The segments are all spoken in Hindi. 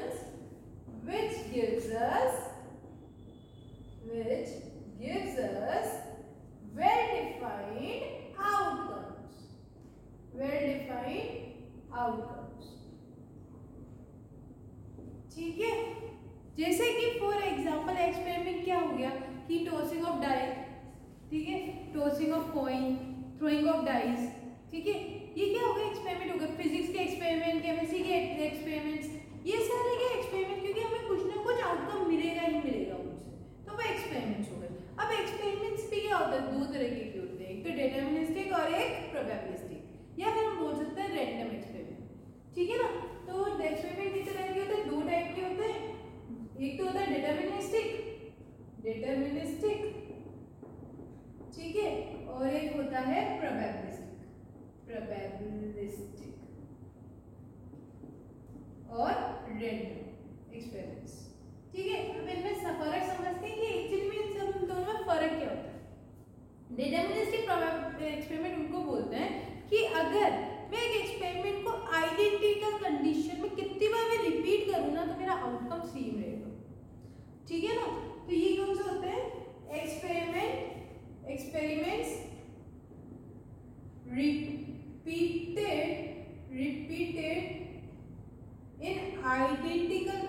conditions which gives us well-defined outcomes. ठीक है, जैसे कि फॉर एग्जाम्पल एक्सपेरिमेंट क्या हो गया कि टॉसिंग ऑफ डाइस, ठीक है, tossing of coin, throwing of dice, ठीक है, ये क्या हो गया एक्सपेरिमेंट हो गया. फिजिक्स के एक्सपेरिमेंट, केमिस्ट्री के एक्सपेरिमेंट्स, ये सारे के एक्सपेरिमेंट, क्योंकि हमें कुछ ना कुछ आउटकम मिलेगा ही मिलेगा उनसे, तो वो एक्सपेरिमेंट्स हो गए. अब एक्सपेरिमेंट्स भी क्या होता है, दो तरह के होते हैं, एक तो डिटरमिनिस्टिक और एक प्रोबेबिलिस्टिक, या फिर हम बोल सकते हैं रैंडम एक्सपेरिमेंट. ठीक है ना. तो एक्सपेरिमेंट किस तरह के होते हैं, दो टाइप के होते हैं. एक तो होता है डिटरमिनिस्टिक, ठीक है, और एक होता है प्रोबेबिलिस्टिक और रैंडम एक्सपेरिमेंट्स. ठीक है, अब इनमें फर्क समझते हैं कि एक्चुअली में इन सब दोनों में फर्क क्या होता है. डिटरमिनिस्टिक एक्सपेरिमेंट उनको बोलते हैं कि अगर मैं एक एक्सपेरिमेंट को आइडेंटिकल कंडीशन में कितनी बार मैं रिपीट करूँ ना तो मेरा आउटकम सेम रहेगा. ठीक है ना. तो ये कौन से होते हैं, experiments repeated in identical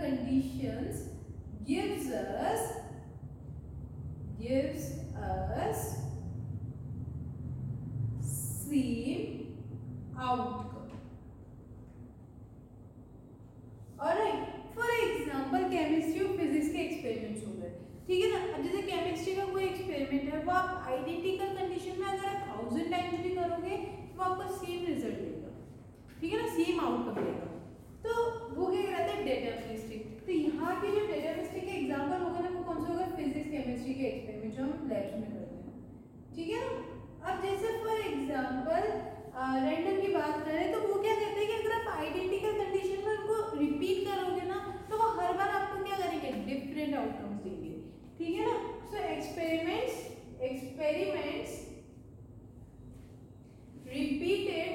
conditions gives us same outcome. Alright, for example chemistry और फिजिक्स के एक्सपेरिमेंट्स हो गए. ठीक है ना. अब जैसे केमिस्ट्री का कोई एक्सपेरिमेंट है वो आप आइडेंटिकल कंडीशन में अगर आप 1000 टाइम्स भी करोगे तो आपको सेम रिजल्ट देगा. ठीक है ना, सेम आउटकम देगा. तो वो क्या कहते हैं, डिटरमिनिस्टिक. तो यहाँ के जो डिटरमिनिस्टिक के एग्जांपल होगा ना वो कौन सा होगा, फिजिक्स केमिस्ट्री के एक्सपेरिमेंट जो हम लैब्स में करते हैं. ठीक है ना. अब जैसे फॉर एग्जांपल रैंडम की बात करें तो वो क्या कहते हैं कि अगर आप आइडेंटिकल कंडीशन में उनको रिपीट करोगे ना तो वो हर बार आपको क्या करेंगे, डिफरेंट आउटकम्स देंगे. ठीक है ना. So experiments repeated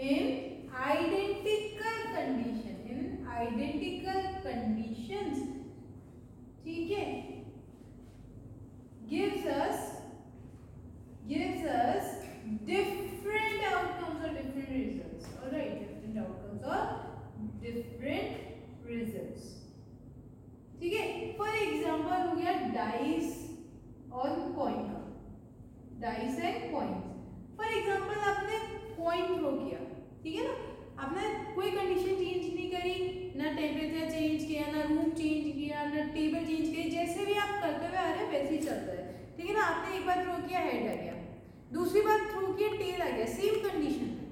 in identical conditions, ठीक है, gives us different outcomes or different results. All right, different outcomes or different results. ठीक है. फॉर एग्जाम्पल हो गया डाइस और कॉइन का, dice and coins. For example आपने कॉइन थ्रो किया, ठीक है ना. आपने कोई कंडीशन चेंज नहीं करी, ना टेम्परेचर चेंज किया, ना रूम चेंज किया, ना टेबल चेंज किया, जैसे भी आप करते हुए आ रहे हैं वैसे ही चलता है. ठीक है ना. आपने एक बार थ्रो किया, हेड आ गया, दूसरी बार थ्रो किया, टेल आ गया, सेम कंडीशन में.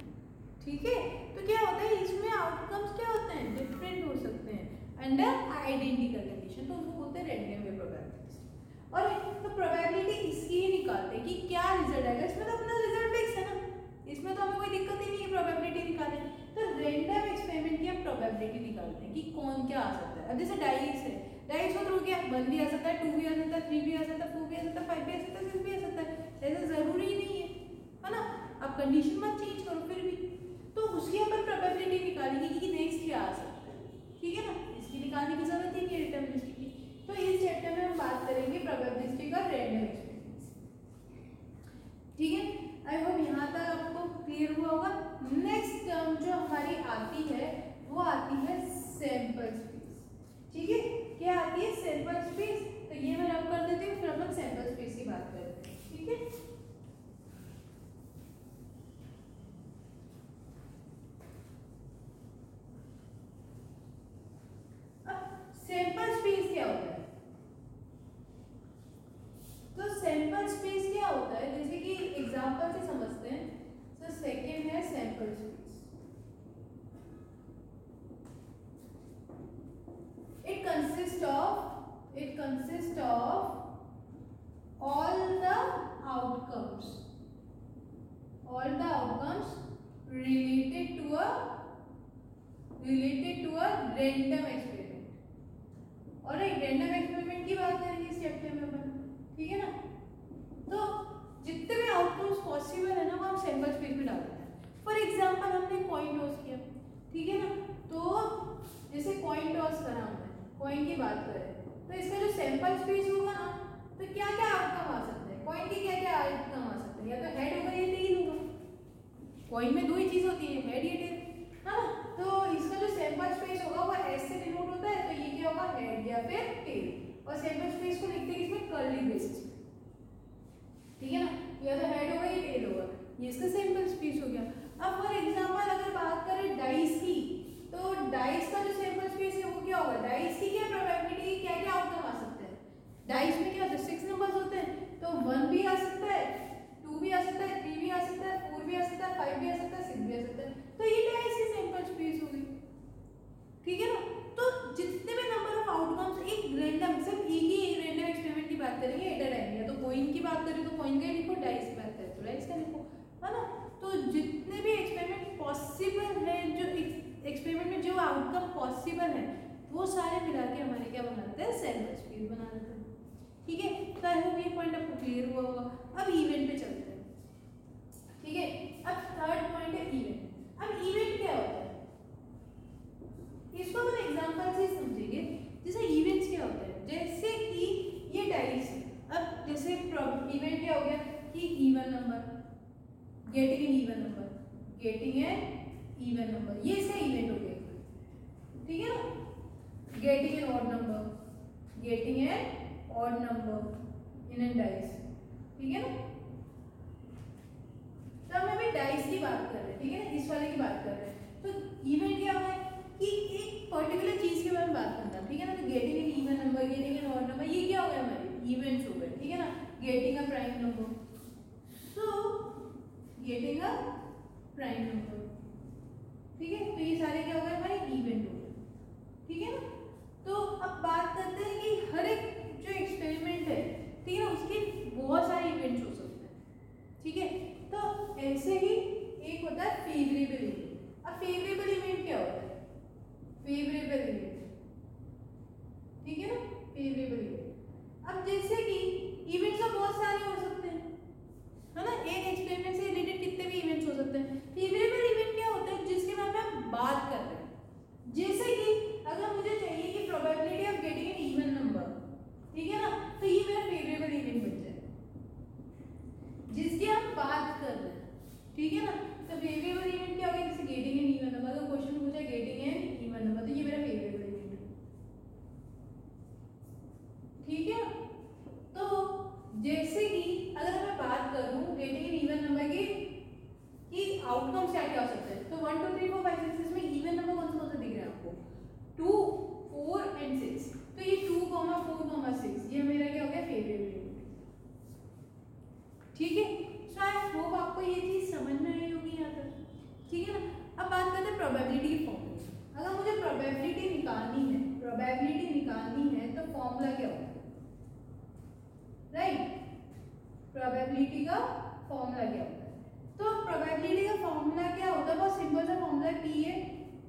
ठीक है. तो क्या होता है, इसमें आउटकम्स क्या होते हैं, डिफरेंट हो सकते हैं अंडर आइडेंटिकल कंडीशन. तो उसको बोलते हैं रैंडम वे प्रोबेबिलिटी. और तो प्रोबेबिलिटी इसकी ही निकालते हैं कि क्या रिजल्ट आएगा. इसमें तो अपना रिजल्ट फिक्स है ना, इसमें तो हमें कोई दिक्कत ही नहीं है प्रोबेबिलिटी निकालने. तो रैंडम एक्सपेरिमेंट की हम प्रोबेबिलिटी निकालते हैं कि कौन क्या आ सकता है. अब जैसे डाइस है, डाइस को थ्रो किया, 1 भी आ सकता है, 2 भी आ सकता है, 3 भी आ सकता है, 4 भी आ सकता है, 5 भी आ सकता है, 6 भी आ सकता है. ऐसा जरूरी ही नहीं है ना. आप कंडीशन मत चेंज करो फिर भी, तो उसकी अपन प्रोबेबिलिटी निकालेंगे कि नेक्स्ट क्या आ सकता है. ठीक है ना. इसकी निकालने की जरूरत ही नहीं है डिटरमिनिस्टिक की. तो इस चैप्टर में हम बात करेंगे प्रोबेबिलिस्टिक और रैंडम एक्सपेरिमेंट्स. ठीक है. आई होप यहाँ तक आपको क्लियर हुआ होगा. नेक्स्ट टर्म जो हमारी आती है वो आती है सैंपल स्पेस. ठीक है. क्या आती है, सैंपल स्पेस. तो ये मैं रब कर देती हूँ, फिर अपन सैंपल स्पेस की बात करते हैं. ठीक है. अब सैंपल स्पेस क्या होता है, तो सैंपल स्पेस क्या होता है, जैसे कि एग्जांपल से समझते हैं. तो सेकंड है sample space. It consists of all the outcomes related to a random experiment. और एक रैंडम एक्सपेरिमेंट की बात करेंगे इस चैप्टर में अपन. ठीक है ना. एग्जांपल हमने कॉइन टॉस किया, ठीक है ना। तो जैसे कॉइन टॉस करा हमने, कॉइन की बात करें तो इसका जो सैंपल स्पेस होगा ना, तो क्या क्या आउटकम आ सकते हैं, कॉइन के क्या क्या आउटकम आ सकते हैं, या तो हेड होगा या टेल होगा। कॉइन में दो ही चीज होती है, हेड या टेल, है ना। तो इसका जो सैंपल स्पेस होगा वो एस से डिनोट होता है, तो ये क्या होगा, हेड या फिर टेल। और सैंपल स्पेस को लिखते हैं किसमें, कर्ली ब्रेसेस में, ठीक है ना। या तो हेड होगा या टेल होगा, ये इसका सैंपल स्पेस हो गया। अब फॉर एग्जांपल अगर बात करें डाइस की, तो डाइस का जो सैंपल स्पेस है वो क्या होगा, डाइस की क्या प्रोबेबिलिटी, क्या क्या आउटकम आ सकते हैं। डाइस में क्या होता है, 6 नंबर्स होते हैं, तो 1 भी आ सकता है, 2 भी आ सकता है, 3 भी आ सकता है, 4 भी आ सकता है, 5 भी आ सकता है, 6 भी आ सकता है। तो ये डाइस की सैंपल स्पेस हो गई, ठीक है ना। तो जितने भी नंबर ऑफ आउटकम्स, एक रैंडम, सिर्फ एक ही रैंडम एक्सपेरिमेंट की बात करेंगे एट अ टाइम, या तो कॉइन की बात करें तो कॉइन का ही लिखो, डाइस की बात करें तो डाइस का लिखो, है ना। तो जितने भी एक्सपेरिमेंट पॉसिबल है, जो एक्सपेरिमेंट में जो आउटकम पॉसिबल है, वो सारे मिला के हमारे क्या बना देते हैं, सैंपल स्पेस बना देते हैं, ठीक है। तो आई होप ये पॉइंट आपको क्लियर हुआ होगा। अब इवेंट पे चलते हैं, ठीक है। अब थर्ड पॉइंट है इवेंट। अब इवेंट क्या होता है, इसको हम एग्जांपल से समझेंगे। जैसे इवेंट्स क्या होते हैं, जैसे कि ये डाइस, अब जैसे इवेंट क्या हो गया कि even number, getting an even number, getting an even number, ये इसका इवेंट हो गया, ठीक है ना। Getting an odd number, getting an odd number in an dice, ठीक है ना। तो हम अभी डाइस की बात कर रहे हैं, ठीक है ना, इस वाले की बात कर रहे हैं। तो इवेंट क्या है कि एक पर्टिकुलर चीज के बारे में बात करना, ठीक है ना। तो getting an even number, getting an odd number, ये क्या हो गया, हमारे इवेंट्स हो गए, ठीक है ना। गेटिंग अ प्राइम नंबर, तो गेटिंग अ प्राइम नंबर, ठीक है। तो ये सारे क्या हो गए, हमारे इवेंट हो गए, ठीक है ना। तो अब बात करते हैं कि हर एक जो एक्सपेरिमेंट है, ठीक है ना, उसके बहुत सारे इवेंट्स हो सकते हैं, ठीक है। तो ऐसे ही एक होता है फेवरेबल इवेंट। अब फेवरेबल इवेंट क्या होता है, फेवरेबल इवेंट, ठीक है ना, फेवरेबल इवेंट। अब जैसे कि इवेंट्स तो बहुत सारे हो सकते हैं, है ना, एक एक्सपेरिमेंट से रिलेटेड कितने भी इवेंट्स हो सकते हैं। फेवरेबल इवेंट क्या होता है, जिसके बारे में हम बात कर रहे हैं। जैसे कि अगर मुझे चाहिए कि probability of getting an even number, ठीक है ना, तो ये मेरा फेवरेबल इवेंट बन जाए, जिसकी हम बात कर रहे हैं, ठीक है ना। तो फेवरेबल इवेंट क्या होगा, जैसे गेटिंग एन इवन नंबर, अगर क्वेश्चन पूछा गेटिंग एन इवन नंबर, तो ये मेरा फेवरेबल इवेंट है, ठीक है। तो जैसे कि अगर मैं बात करूं गेटिंग एन इवन नंबर की आउटकम्स क्या क्या हो सकते हैं, तो 1 2 3 4 5 6 इसमें इवन नंबर कौन सा दिख रहा है आपको, 2 4 एंड 6। तो ये 2 4 6 ये मेरा क्या हो गया, फेवरेबल इवेंट, ठीक है। सो आई होप आपको ये चीज समझ में आई होगी यहाँ तक, ठीक है ना। अब बात करते हैं प्रोबेबिलिटी के फॉर्मूले। अगर मुझे प्रोबेबिलिटी निकालनी है, प्रोबेबिलिटी निकालनी है, तो फॉर्मूला क्या होता है, राइट। प्रोबेबिलिटी का फॉर्मूला क्या होता है, तो प्रोबेबिलिटी का फॉर्मूला क्या होता है, बहुत सिंपल सा फॉर्मूला पी है,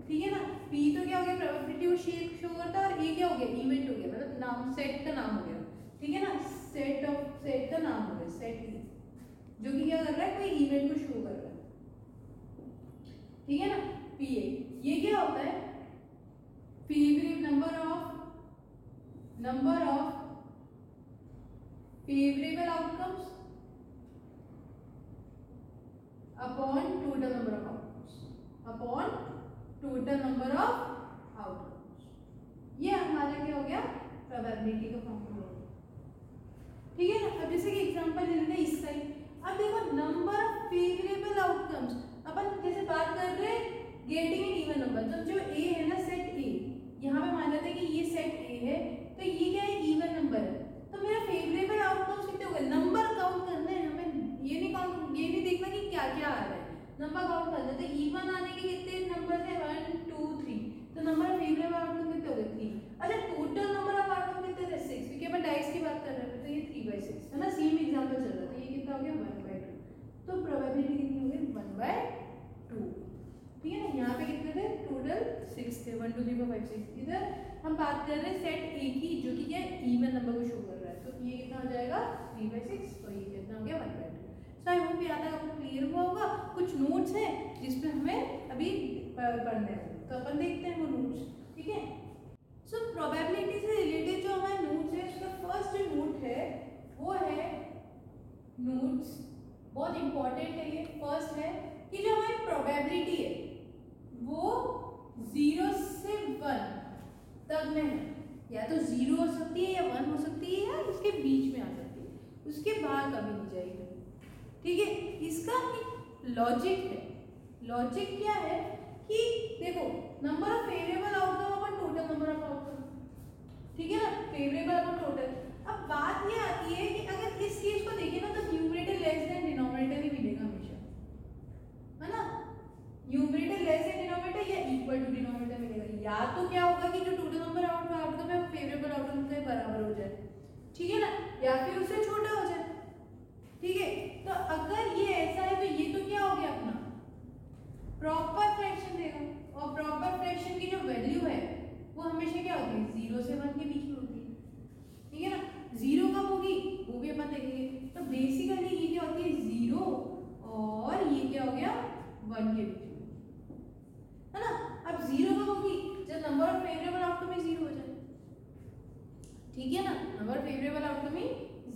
ठीक है ना। पी तो क्या हो गया, प्रोबेबिलिटी को शो करता है, और ए क्या हो गया, इवेंट हो गया, मतलब नाम, सेट का नाम हो गया, ठीक है ना। सेट का नाम हो गया, सेट ई, जो कि क्या कर रहा है, कोई इवेंट को शो कर रहा है, ठीक है ना। पी ए, ये क्या होता है, favourable number of favourable outcomes upon total number of outcomes, upon total number of outcomes, ये हमारा क्या हो गया, प्रोबेबिलिटी का फॉर्मूला, ठीक है ना। अब जैसे कि एग्जांपल ले लेते हैं इसका ही। अब देखो नंबर ऑफ फेवरेबल आउटकम्स, अपन जैसे बात कर रहे हैं गेटिंग एन इवन नंबर, तो जो ए है ना, सेट ए, यहाँ पे मान लेते हैं कि ये सेट ए है, तो ये क्या है, इवन नंबर है। तो मेरा फेवरेबल आउटकम्स कितने हो गए, नंबर काउंट करने हैं हमें, ये नहीं देखना कि क्या क्या आ रहा है, नंबर काउंट करना है। तो इवन आने के कितने नंबर है, 1 2 3, तो नंबर ऑफ फेवरेबल आउटकम कितने हो गए, 3। अच्छा, टोटल नंबर ऑफ आउटकम कितने थे, 6, क्योंकि अपन डाइस की बात कर रहे थे, तो ये 3/6 है ना, सेम एग्जांपल चल रहा था। ये कितना हो गया, 1/2, तो प्रोबेबिलिटी कितनी हो गई, 1/2, ठीक है ना। यहाँ पे कितने थे, टोटल 6 थे, 1 2 3 4 5 6। इधर हम बात कर रहे हैं सेट ए की, जो कि क्या इवन नंबर को शो कर रहा है, तो ये कितना हो जाएगा, 3/6, और ये कितना हो गया, 1/2। सो आई होप यहाँ तक आपको क्लियर हुआ होगा। कुछ नोट्स हैं जिसमें हमें अभी पढ़ने हैं, तो अपन देखते हैं वो नोट्स, ठीक है। सो प्रोबेबिलिटी से रिलेटेड जो हमारे नोट्स है, उसका फर्स्ट जो नोट है वो है नोट्स, बहुत इंपॉर्टेंट है ये। फर्स्ट है कि जो हमारी प्रोबेबिलिटी है वो 0 से 1 तक में है, या तो 0 हो सकती है या 1 हो सकती है या इसके बीच में आ सकती है, उसके बाहर कभी नहीं जाएगी, ठीक है। इसका एक लॉजिक है। लॉजिक क्या है कि देखो number of favourable outcome upon total number of outcome, ठीक है ना, फेवरेबल अपन टोटल। अब बात ये आती है कि अगर इस चीज को देखें ना तो न्यूमरेटर लेस देन डिनोमिनेटर ही मिलेगा हमेशा, है ना। न्यूमरेटर लेस देन डिनोमिनेटर या इक्वल टू डिनोमिनेटर मिलेगा, या तो क्या होगा कि जो टोटल नंबर आउटकम है फेवरेबल आउटकम के बराबर हो जाए, ठीक है ना, या फिर उससे छोटा हो जाए, ठीक है। तो अगर ये ऐसा है तो ये तो क्या हो गया अपना प्रॉपर फ्रैक्शन देगा, और प्रॉपर फ्रैक्शन की जो वैल्यू है वो हमेशा क्या होती है 0 से 1 के बीच में होती है, ठीक है ना। 0 कब होगी वो भी अपन देखेंगे। तो बेसिकली ये क्या होती है 0 और ये क्या हो गया 1 के बीच में, है ना। अब 0 कब होगी जब नंबर ऑफ फेवरेबल आउटकम ही 0 हो जाए, ठीक है ना, नंबर फेवरेबल आउटकम ही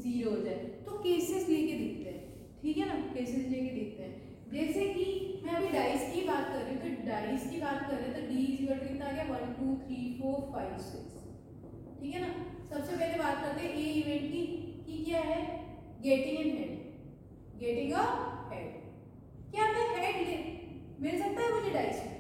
0 हो जाए। तो केसेस लेके देखते हैं, ठीक है ना, केसेस लेके देखते हैं। जैसे कि मैं अभी डाइस की बात कर रही हूँ, तो डाइस की बात कर रहे हैं तो डी इक्वल टू कितना आ गया 1 2 3 4 5 6, ठीक है ना। सबसे पहले बात करते हैं ए इवेंट की क्या है, getting an head, getting a head. क्या मैं हेड मिल सकता है मुझे डाइस में?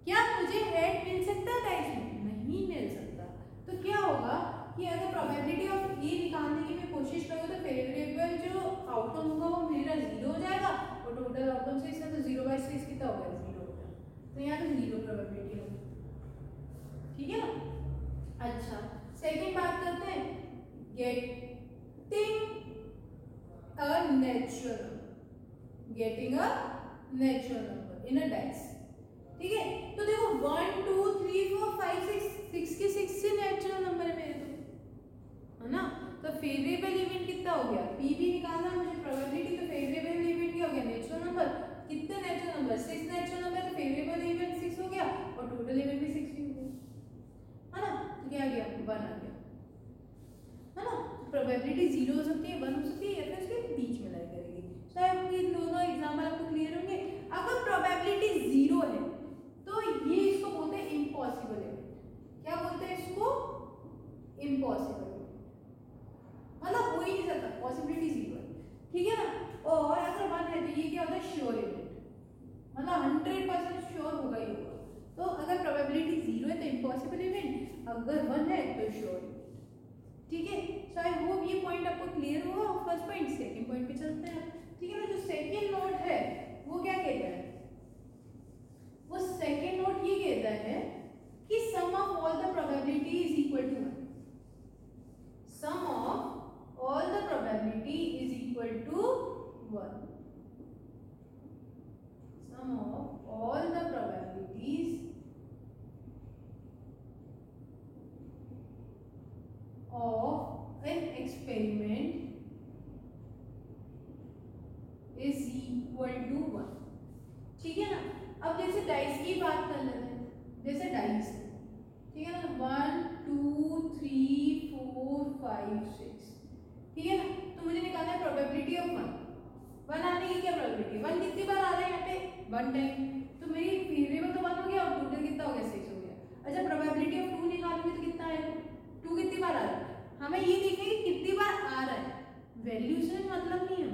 क्या मुझे हेड मिल सकता है डाइस में? नहीं मिल सकता। तो क्या होगा कि अगर प्रोबेबिलिटी ऑफ ए निकालने की मैं कोशिश करूँ तो फेवरेबल जो आउटकम होगा वो मेरा 0 हो जाएगा, और टोटल आउटकम से इसका तो 0/6 कितना हो गया 0 हो गया, तो यहाँ तो 0 प्रोबेबिलिटी होगी, ठीक है ना। अच्छा सेकंड बात करते हैं getting a natural number, getting a natural number in a dice, ठीक है। तो देखो 1 2 3 4 5 6 के 6 से नेचुरल नंबर है मेरे तो, है ना। तो फेवरेबल इवेंट कितना हो गया, पी भी निकालना मुझे प्रोबेबिलिटी, तो फेवरेबल इवेंट क्या हो गया नेचुरल नंबर, कितने नेचुरल नंबर 6 नेचुरल नंबर, तो फेवरेबल इवेंट 6 हो गया और टोटल इवेंट भी 6 ही हो गया, है ना। तो क्या आ गया 1 आ गया, है ना। प्रोबेबिलिटी 0 हो सकती है 1 हो सकती है या फिर उसके बीच में लाई करेगी। शायद ये दोनों एग्जांपल आपको क्लियर होंगे। अगर प्रोबेबिलिटी 0 है तो ये इसको बोलते हैं इम्पॉसिबल इवेंट। क्या बोलते हैं इसको? इम्पॉसिबल, मतलब हो ही नहीं सकता, पॉसिबिलिटी 0 है, ठीक है ना। और अगर 1 है तो ये क्या होता है श्योर इवेंट, मतलब 100% श्योर होगा ही होगा। तो अगर प्रोबेबिलिटी 0 है तो इम्पॉसिबल इवेंट, अगर 1 है तो श्योर, ठीक है। सो आई होप ये पॉइंट आपको क्लियर होगा। फर्स्ट पॉइंट, सेकंड पॉइंट पे चलते हैं, ठीक है ना। जो सेकंड नोट है वो क्या कहता है, वो सेकंड नोट ये कहता है कि sum of all the probability is equal to 1, sum of all the probability is equal to 1, sum of all the probabilities of an experiment is equal to 1, ठीक है ना। अब जैसे डाइस की बात कर लेते हैं, जैसे डाइस, ठीक है ना, 1 2 3 4 5 6, ठीक है ना। तो मुझे निकालना है प्रोबेबिलिटी ऑफ 1 आने की। क्या प्रोबेबिलिटी 1 कितनी बार आ रहा है यहाँ पे 1 टाइम, तो मेरी फेवरेबल तो 1 हो गया और टोटल कितना हो गया 6 हो गया। अच्छा प्रोबेबिलिटी ऑफ 2 निकालूंगी तो कितना आएगा, 2 कितनी बार आ रहा है, हमें ये देखिए कि कितनी बार आ रहा है, वैल्यू से मतलब नहीं है।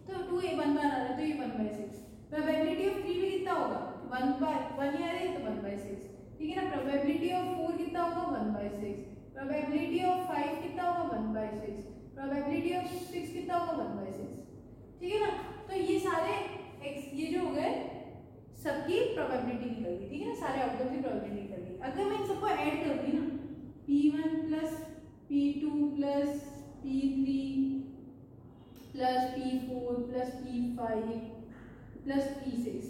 तो 2 1 बार आ रहा है तो ये 1/6। प्रोबेबिलिटी ऑफ 3 भी कितना होगा 1/1 ही आ रही है तो 1/6, ठीक है ना। प्रोबेबिलिटी ऑफ 4 कितना होगा 1/6, प्रोबेबिलिटी ऑफ 5 कितना होगा 1/6, प्रोबेबिलिटी ऑफ 6 कितना होगा 1/6, ठीक है ना। तो ये सारे ये जो हो गए सबकी प्रोबेबिलिटी निकल गई, ठीक है ना, सारे आउटकम की प्रोबेबिलिटी निकल गई। अगर मैं इन सबको ऐड कर दूं ना P1 plus P2 plus P3 plus P4 plus P5 plus P6,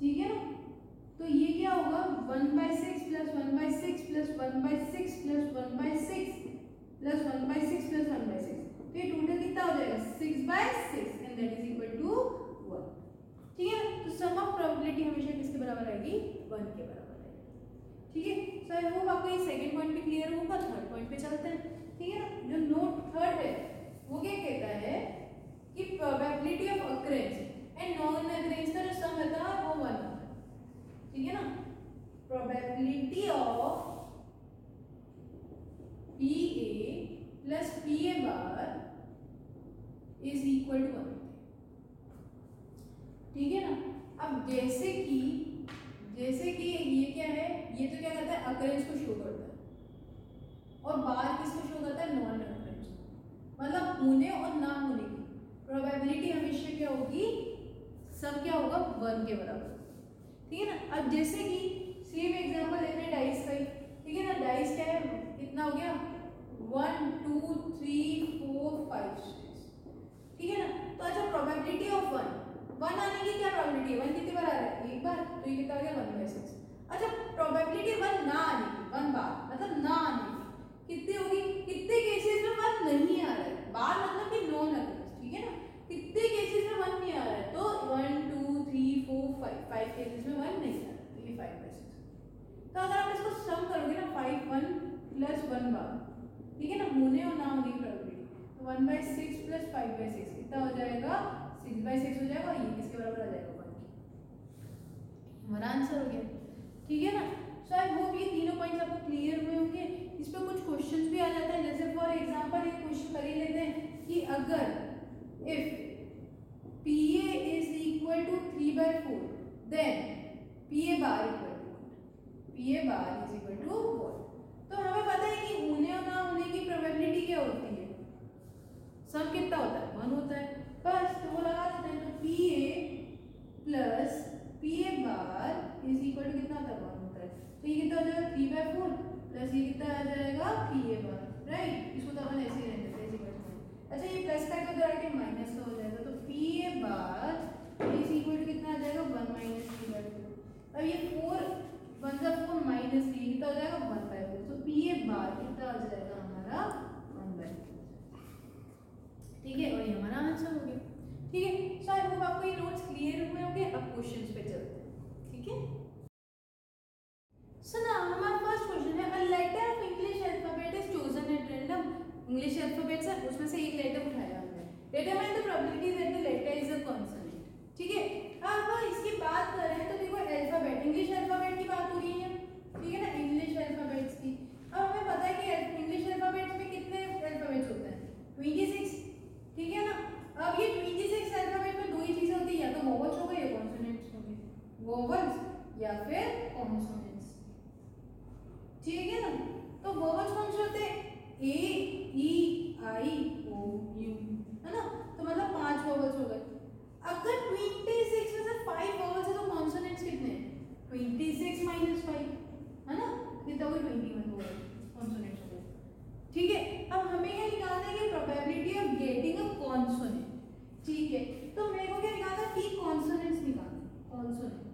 ठीक है ना। तो ये क्या होगा 1/6 plus 1/6 plus 1/6 plus 1/6 plus 1/6 plus 1/6, तो ये टोटल कितना हो जाएगा 6/6 and that sum of probability हमेशा किसके बराबर आएगी, 1 के बराबर आएगी। ठीक है, सो आई होप आपको ये सेकंड पॉइंट भी क्लियर होगा। थर्ड पॉइंट पे चलते हैं। ठीक है ना, जो नोट थर्ड है वो क्या कहता है कि probability of occurrence and non occurrence का जो सम होता है वो 1 होता है। ठीक है ना, probability of PA plus PA bar is equal to 1। ठीक है ना, अब जैसे कि ये क्या है, ये तो क्या करता है, अकरेंस को शो करता है और बार किसको शो करता है, नॉन अकरेंस, मतलब होने और ना होने की प्रोबेबिलिटी हमेशा क्या होगी, सब क्या होगा, 1 के बराबर। ठीक है ना, अब जैसे कि सेम एग्जांपल लेते हैं डाइस का ही। ठीक है ना, डाइस क्या है, कितना हो गया, 1 2 3 4 5 6। ठीक है ना, तो अच्छा प्रोबेबिलिटी ऑफ 1 आने की क्या प्रोबेबिलिटी है, 1 कितनी बार आ रहा है, एक बार, तो ये कितना आ गया 1/6। अच्छा प्रोबेबिलिटी 1 ना आने की, 1 बार मतलब ना आने की कितनी होगी, कितने केसेस में 1 नहीं आ रहा है, बार मतलब कि नॉन अकरेंस। ठीक है ना, कितने केसेस में 1 नहीं आ रहा है, तो 1 2 3 4 5 केसेस में 1 नहीं आ रहा है, तो ये 5/6। तो अगर आप इसको सम करोगे ना, 5 1 प्लस 1 बार, ठीक है ना, होने और ना होने की प्रोबेबिलिटी, तो 1/6 प्लस 5/6 कितना हो जाएगा, 6/6 हो जाएगा। ये किसके बराबर आ जाएगा, 1 के। हमारा आंसर हो गया। ठीक है ना, सो आई होप ये तीनों पॉइंट्स आपको क्लियर हुए होंगे। इस पे कुछ क्वेश्चंस भी आ जाते हैं, जैसे फॉर एग्जांपल एक क्वेश्चन कर ही लेते हैं कि अगर if PA is equal to 3/4 then PA bar equal to what. तो हमें पता है कि होने और ना होने की प्रोबेबिलिटी क्या होती है, सम कितना होता है, 1 होता है बस, तो वो लगा देते हैं। तो PA plus PA bar is equal to कितना होता है, 1 होता है। तो ये कितना हो जाएगा, 3/4 प्लस ये कितना आ जाएगा, PA बार, राइट। इसको तो अपन ऐसे ही रहने देते हैं, इसी बार। अच्छा ये प्लस का तो डायरेक्ट माइनस का हो जाएगा, तो PA bar is equal to कितना आ जाएगा, 1 - 3/4। अब ये 4 1 जा 4 माइनस 3 कितना हो जाएगा, 1/4। तो PA बार कितना आ जाएगा हमारा, 1/4। ठीक है, और ये हमारा आंसर हो गया। ठीक है, सो आई होप आपको ये नोट्स क्लियर हुए होंगे। अब क्वेश्चंस पे चलते हैं। ठीक है, सो नाउ हमारा फर्स्ट क्वेश्चन है, a letter of English alphabet is chosen at random. English alphabet से उसमें से एक लेटर उठाया हमने, determine the probability that the letter is a consonant. ठीक है, अब इसकी बात करें तो देखो अल्फाबेट, इंग्लिश अल्फाबेट की बात हो रही है। ठीक है ना, इंग्लिश अल्फाबेट्स की। अब हमें पता है कि इंग्लिश अल्फाबेट्स में कितने अल्फाबेट्स होते हैं, 26। ठीक है ना, अब ये 26 अल्फाबेट में दो ही चीजें होती है, या तो वोवल्स हो गए या कॉन्सोनेंट्स हो गए, वोवल्स या फिर कॉन्सोनेंट्स। ठीक है ना, तो वोवल्स कौन से होते हैं, ए ई आई ओ यू, है ना, तो मतलब 5 वोवल्स हो गए। अगर 26 में से 5 वोवल्स है तो कॉन्सोनेंट्स कितने हैं, 26 - 5, है ना, कितना हो गया, 21 वोवल्स कॉन्सोनेंट्स हो गए। ठीक है, अब हमें क्या निकालना है कि probability of getting a consonant. ठीक है, तो मेरे को क्या निकालना है, कि कॉन्सोनेंट्स निकालना है, कॉन्सोनेंट्स।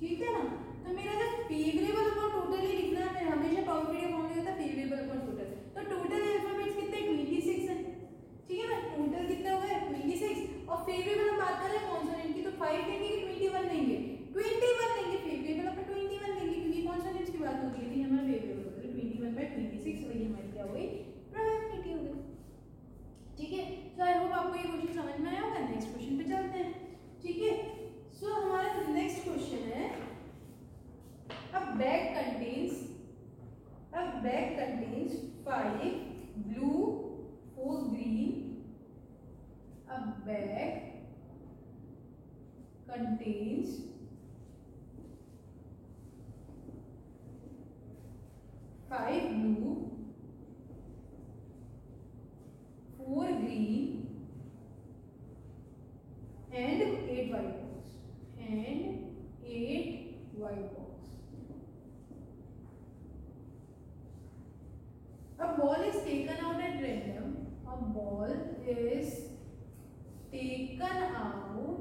ठीक है ना, तो मेरा जो फेवरेबल अपॉन टोटल ही लिखना है, हमेशा प्रोबेबिलिटी फॉर्म में होता है फेवरेबल अपॉन टोटल। तो टोटल अल्फाबेट्स कितने, 26 है। ठीक है ना, टोटल कितने हो गए, 26, और फेवरेबल हम बात कर रहे हैं कॉन्सोनेंट की, तो 5 लेंगे कि 21 लेंगे, 21 लेंगे, फेवरेबल अपन 21 लेंगे, क्योंकि कॉन्सोनेंट्स की बात हो रही थी, हमारा फेवरेबल होता है 21/26, और ये हमारी क्या हो गई, प्रोबेबिलिटी हो गई। ठीक है, सो आई होप आपको ये क्वेश्चन समझ में आया होगा। नेक्स्ट क्वेश्चन पे चलते हैं। ठीक है, सो हमारा नेक्स्ट क्वेश्चन है, a bag contains 5 blue 4 green. A bag contains 5 blue 4 green and 8 white balls. A ball is taken out at random. A ball is taken out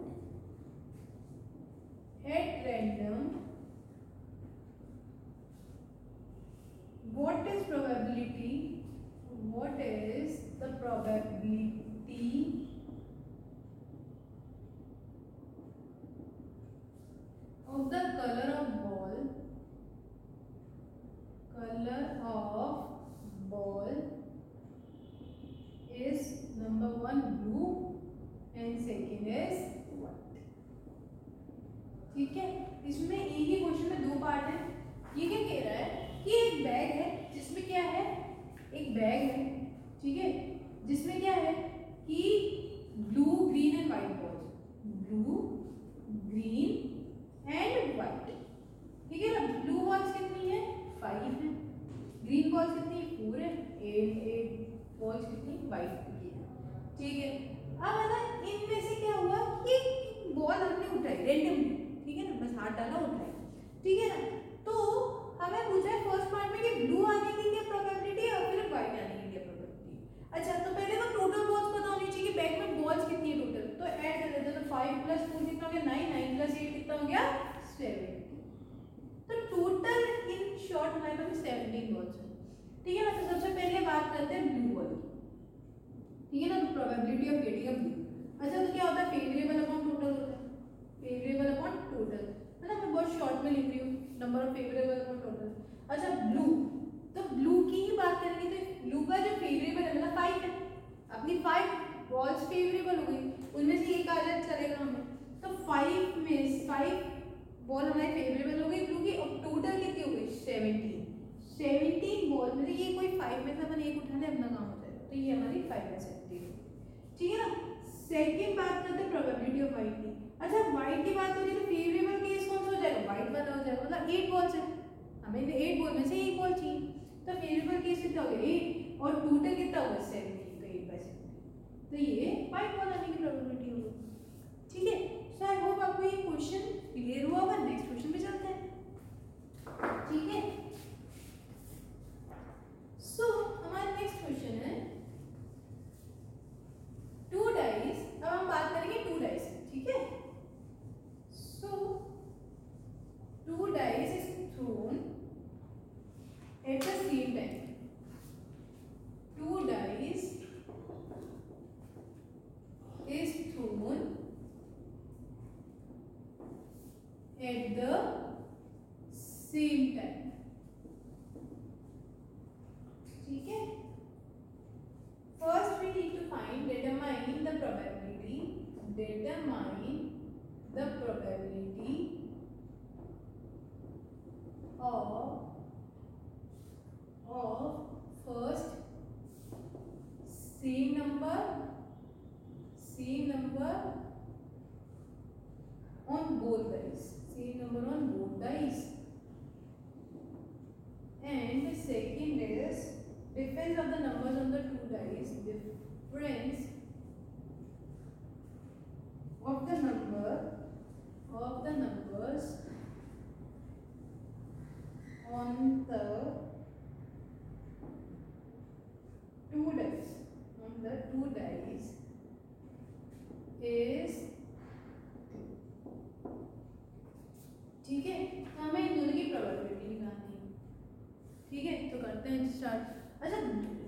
at random. What is probability? What is the probability ठीक है, इसमें एक ही क्वेश्चन में दो पार्ट है। ये क्या कह रहा है कि एक बैग है जिसमें क्या है, एक बैग है, ठीक है, जिसमें क्या है कि blue green and white balls, blue green and white, ठीक है ना। ब्लू बॉल्स कितनी है, 5 है, ग्रीन बॉल्स कितनी है, 4 है, 8 बॉल्स कितनी, व्हाइट की है, ठीक है। अब है ना, इनमें से क्या हुआ कि बॉल हमने उठाई रैंडमली, ठीक है ना, बस हाथ डाला उठाई, ठीक है ना। तो हमें पूछा है फर्स्ट पार्ट में कि ब्लू आने की क्या प्रोबेबिलिटी है और फिर व्हाइट आने की क्या प्रोबेबिलिटी। अच्छा, तो पहले तो टोटल बॉल्स पता होनी चाहिए कि बैग में बॉल्स कितनी है टोटल, तो ऐड कर देते हैं। तो 5 + 4 कितना हो गया, 9, 9 + 8 कितना हो गया, 7। तो टोटल इन शॉर्ट हमारे पास 17 बॉल्स है, ठीक है ना। तो सबसे पहले बात करते हैं ब्लू बॉल, ठीक है ना। तो probability of getting a blue, अच्छा तो क्या होता है, फेवरेबल अपॉन टोटल होता है, फेवरेबल अपॉन टोटल, है ना। मैं बहुत शॉर्ट में लिख रही हूँ, number of favourable upon total. अच्छा ब्लू, तो ब्लू की ही बात करेंगे तो ब्लू का जो फेवरेबल है मतलब 5 है, अपनी 5 बॉल्स फेवरेबल हो गई, उनमें से एक आ जाए चलेगा हमें। तो 5 में 5 बॉल हमारी फेवरेबल हो गई ब्लू की, और टोटल कितनी हो गई, 17 बॉल में से ये कोई 5 में से अपन एक उठा ले, अपना काम हो जाएगा। तो ये हमारी 5 में 17, ठीक है ना। सेकंड बात करते हैं प्रोबेबिलिटी ऑफ व्हाइट की। अच्छा व्हाइट की बात हो रही है तो फेवरेबल केस कौन सा हो जाएगा, व्हाइट वाला हो जाएगा, मतलब 8 बॉल्स है, हमें 8 बॉल में से एक बॉल चाहिए, तो फेवरेबल केस कितना हो गया 8, और टोटल कितना होगा 17, तो 8/17, तो ये व्हाइट बॉल आने की प्रोबेबिलिटी होगी, ठीक है। सो आई होप आपको ये क्वेश्चन क्लियर हुआ होगा। नेक्स्ट क्वेश्चन पे चलते हैं, ठीक है। सो हमारा नेक्स्ट क्वेश्चन है 2 डाइस, अब हम बात करेंगे 2 डाइस, ठीक है। सो 2 dice is throne at the same time, 2 dice is throne at the same time, ठीक है। First we need to determine the probability of first same number on both dice, and the second is difference of the numbers on the 2 dice, difference of the numbers on the 2 dice is, ठीक है। तो हमें इन दोनों की प्रोबेबिलिटी निकालनी है, ठीक है। तो करते हैं स्टार्ट। अच्छा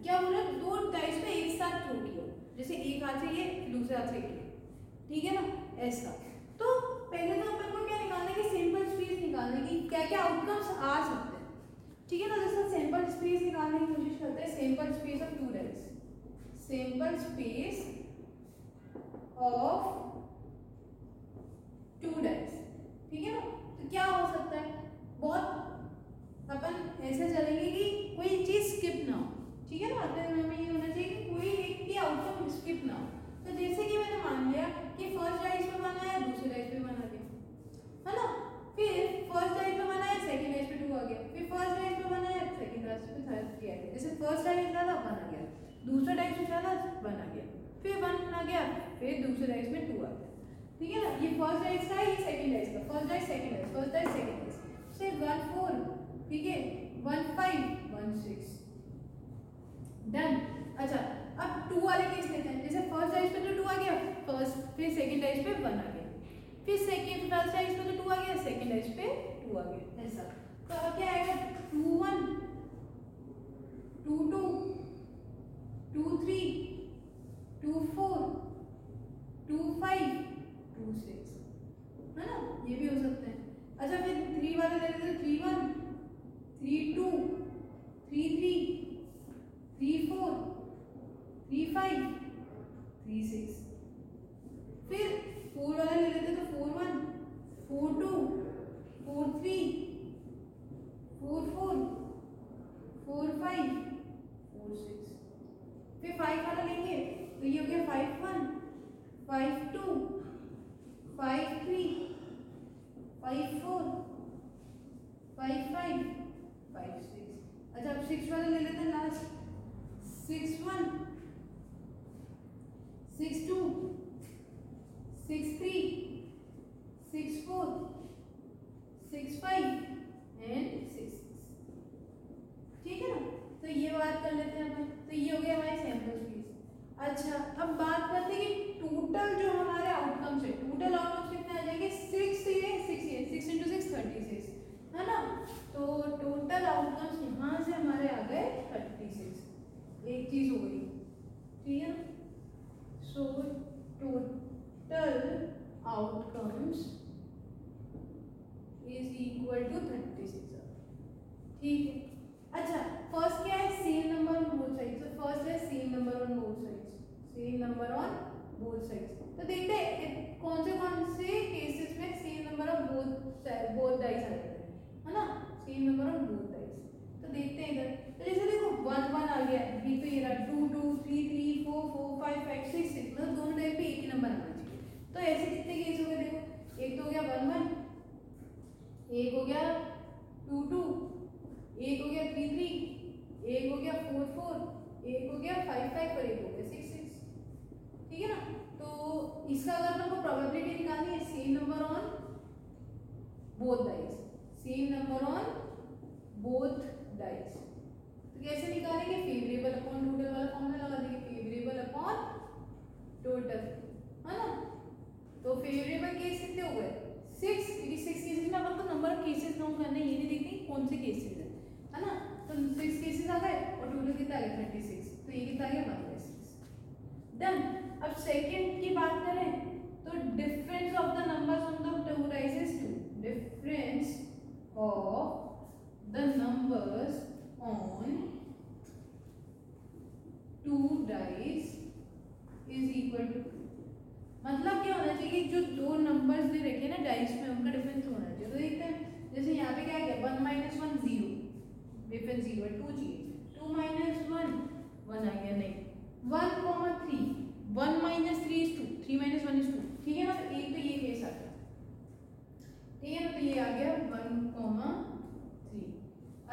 क्या बोला, 2 डाइस पे एक साथ थ्रो किया, जैसे एक हाथ से ये दूसरे हाथ से ये, ठीक है ना, ऐसा। तो पहले तो अपन को क्या निकालना है कि सैंपल स्पेस निकालने की क्या क्या आउटकम्स आ सकते हैं, ठीक है ना। जैसे सैंपल स्पेस निकालने की कोशिश करते हैं, sample space of 2 dice, sample space of 2 dice, ठीक है ना। तो क्या हो सकता है, बहुत अपन ऐसे चलेंगे कि कोई चीज स्किप ना हो, ठीक है ना। हमें ये होना चाहिए कि कोई एक भी आउटकम स्किप ना हो। तो जैसे कि मैंने मान लिया कि फर्स्ट डाइस पे बनाया, दूसरे डाइस पे बना दिया, है ना। फिर फर्स्ट डाइस पे बनाया, सेकंड डाइस पे 2 आ गया, फिर फर्स्ट डाइस पे बनाया, सेकंड डाइस पे 3 आ गया। जैसे फर्स्ट डाइस डाला बना गया, दूसरा डाइस पे डाला बना गया, फिर 1 आ गया, फिर दूसरे डाइस में 2 आ गया, ठीक है ना। ये फर्स्ट डाइस का, ये सेकंड डाइस का, first dice second dice, first dice second dice, से 1 4, ठीक है, 1 5 1 6, डन। अच्छा अब 2 वाले केस लेते हैं, जैसे फर्स्ट डाइस पे तो 2 आ गया फर्स्ट, फिर सेकंड डाइस पे 1 आ गया, फिर सेकंड फर्स्ट डाइस पे तो 2 आ गया, सेकंड डाइस पे 2 आ गया, ऐसा। तो अब क्या आएगा, 2 1 2 2 2 3 2 4 2 5 2 6, है ना, ये भी हो सकते हैं। अच्छा फिर 3 वाले ले लेते हैं, 3 1 3 2 3 3 3 4 3 5 3 6, फिर 4 वाला ले लेते हैं, तो 4 1 4 2 3, 4 4, 4 5, 4 6। फिर 5 वाला लेंगे तो ये हो गया 5 1, 5 2, 5 3, 5 4, 5 5, 5 6। अच्छा अब 6 वाला ले लेते हैं लास्ट। 6 1, 6 2, 6 3, 6 4, 6 5 एंड 6 6। ठीक है ना, तो ये बात कर लेते हैं अपन। तो ये हो गया हमारी सैंपल स्पेस। अच्छा अब बात करते हैं कि टोटल जो हमारे आउटकम्स है, टोटल आउटकम्स कितने आ जाएंगे? 6 into 6 36 है ना। तो टोटल आउटकम्स यहाँ से हमारे आ गए 36। एक चीज हो गई, ठीक है ना। So total outcomes is equal to 36। ठीक है। अच्छा फर्स्ट क्या है? Same number on both sides. तो फर्स्ट है same number on both sides, same number on both sides. तो देखते हैं कौन से केसेस में same number of both dice आ जाते हैं, है ना। Same number of both dice. तो देखते हैं इधर। तो जैसे देखो 1 1 आ गया, ये तो ये रहा 2 2 3 3 4 4 5 5 6 6, मतलब दोनों डाइस पे एक ही नंबर आना चाहिए। तो ऐसे कितने केस हो गए? देखो एक तो हो गया 1 1, एक हो गया 2 2, एक हो गया 3 3, एक हो गया 4 4, एक हो गया 5 5 और एक हो गया 6 6। ठीक है ना। तो इसका अगर हमको प्रोबेबिलिटी निकालनी है same number on both dice, same number on both dice, तो कैसे निकालेंगे? फेवरेबल अपॉन टोटल वाला फॉर्मूला लगा देंगे, फेवरेबल अपॉन टोटल, है ना। तो फेवरेबल केस कितने हो गए? 6, क्योंकि 6 केसेस में अपन को नंबर ऑफ केसेस काउंट करने, ये नहीं देखते कौन से केसेस है ना। तो 6 केसेस आ गए और टोटल कितना आ गया? 36। तो ये कितना आ गया? 1/6। डन। अब सेकंड की बात करें तो difference of the numbers on the two dice is 2। Difference of the numbers on two dice is equal to 2। मतलब क्या होना चाहिए? जो दो नंबर्स दे रखे ना डाइस में, उनका डिफरेंस होना चाहिए। तो देखते हैं, जैसे यहाँ पे क्या है? 1 - 1 0, डिफरेंस 0 है, 2 चाहिए। 2 - 1 1 आ गया, नहीं। 1, 3, 1 - 3 is 2, 3 - 1 is 2। ठीक है ना। तो एक तो ये केस आ गया, ठीक है ना। तो ये आ गया 1, 3।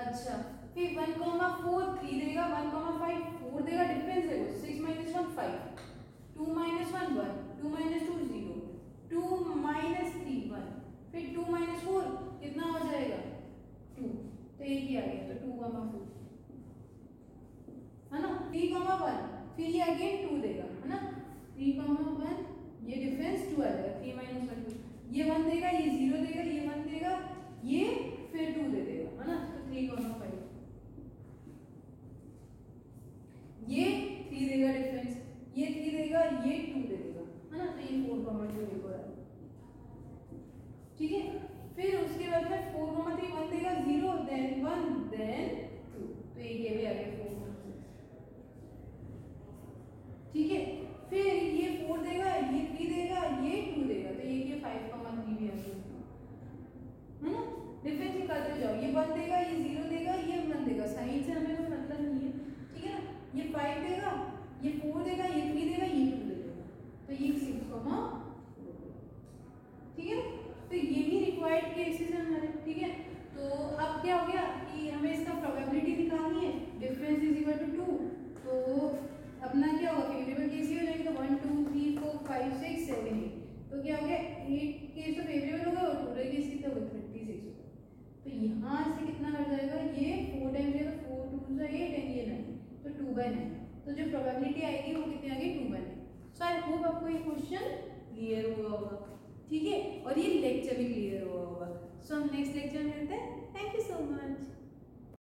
अच्छा फिर 1, 4 3 देगा, 1, 5 4 देगा, डिफरेंस देखो 6 - 1 5, 2 - 1 1, 2 - 2 0, 2 - 3 1, फिर 2 - 4 कितना हो जाएगा? 2। तो एक ही आ गया, तो 2, 4 है ना। 3, 1 फिर ये अगेन 2 देगा, है ना। 3, 1 ये डिफरेंस 2 आ जाएगा, 3 - 1 2। ये 1 देगा, ये 0 देगा, ये 1 देगा, ये फिर 2 दे देगा, है ना। तो 3, 5 ये 3 देगा डिफरेंस, ये 3 देगा, ये 2 दे देगा, है ना। तो ये 4, 2 एक और है, ठीक है। फिर उसके बाद में 4, 3 1 देगा, 0 देन 1 देन 2। तो ये भी आ गया 4, 6, ठीक है। फिर ये 4 देगा, ये 3 देगा, ये 2 देगा, तो ये 5, 3 भी आ गया, है ना। डिफरेंस निकालते जाओ, ये 1 देगा, ये 0 देगा, ये 1 देगा, साइन से हमें कोई मतलब नहीं है, ठीक है ना। ये 5 देगा, ये 4 देगा, ये 3 देगा, ये 2 देगा, तो ये 6, ठीक है। तो ये भी रिक्वायर्ड केसेस हैं हमारे, ठीक है। तो अब क्या हो गया कि हमें इसका प्रोबेबिलिटी निकालनी है, डिफरेंस इज इक्वल टू 2। तो अपना क्या होगा? फेवरेबल केस ही हो जाएगा। तो 1 2 3 4 5 6 7 8, तो क्या हो गया? 8 केस तो फेवरेबल होगा और टोटल केस कितना होगा? 36 होगा। तो यहाँ से कितना हट जाएगा? ये 4 टाइम्स है, तो 4 2 8 एंड ये 9, तो 2/9। तो जो प्रोबेबिलिटी आएगी वो कितनी आ गई? 2/9। सो आई होप आपको ये क्वेश्चन क्लियर हुआ होगा, ठीक है। और ये लेक्चर भी क्लियर हुआ होगा। सो हम नेक्स्ट लेक्चर में मिलते हैं। Thank you so much.